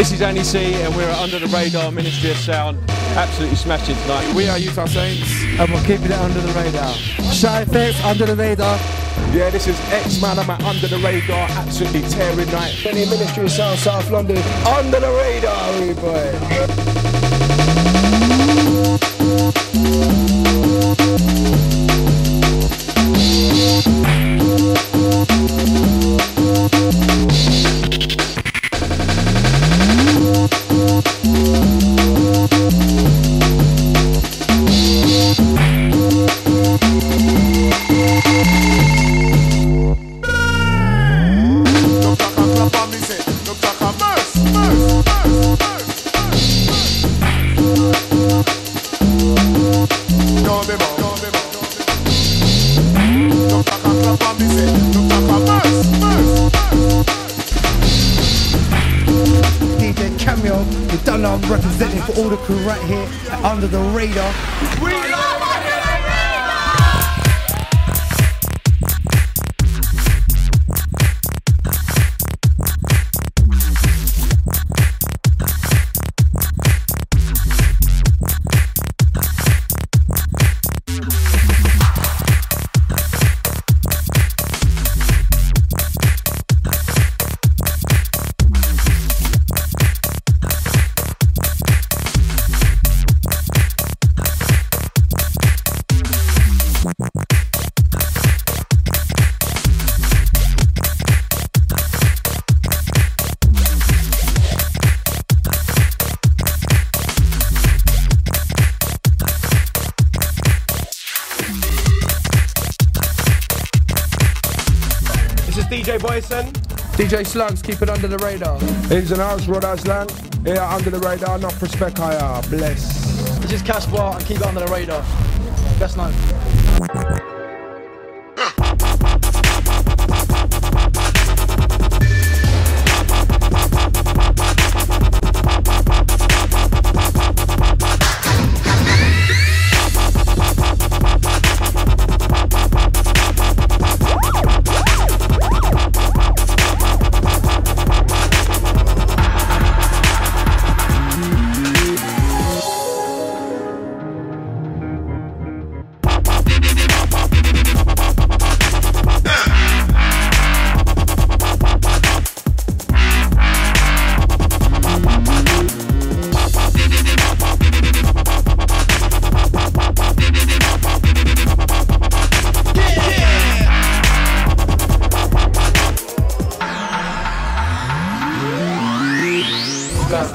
This is Annie C and we're at Under the Radar Ministry of Sound. Absolutely smashing tonight. We are Utah Saints. And we're keeping it under the radar. Shy Effects, Under the Radar. Yeah, this is X-Man. I'm at Under the Radar. Absolutely tearing night. Any Ministry of Sound, South London. Under the Radar, rude boy. DJ Cameo, you don't know I'm representing for all the crew right here at Under the Radar. We love Under the Radar! This is DJ Boyson. DJ Slugs, keep it under the radar. It's an house, Rhode Island. Here Under the Radar, not respect, I are bless. This is Caspa and keep it under the radar. Best known.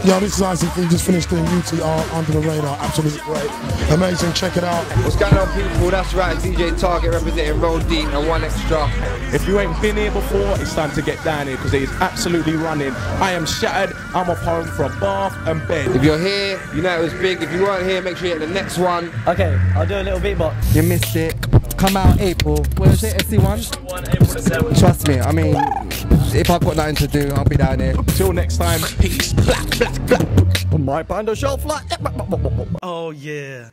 Yo, this is Isaac. We just finished doing UTR Under the Radar. Absolutely great. Amazing. Check it out. What's going on, people? That's right. DJ Target representing Roll Deep and One Extra. If you ain't been here before, it's time to get down here because it is absolutely running. I am shattered. I'm off home from bath and bed. If you're here, you know it was big. If you weren't here, make sure you get the next one. Okay, I'll do a little beatbox. You missed it. Come out April. What is it? SC1? April the 7th. Trust me, I mean, if I've got nothing to do, I'll be down here. Till next time, peace. Black, black, black. My band a shelf like. Oh yeah.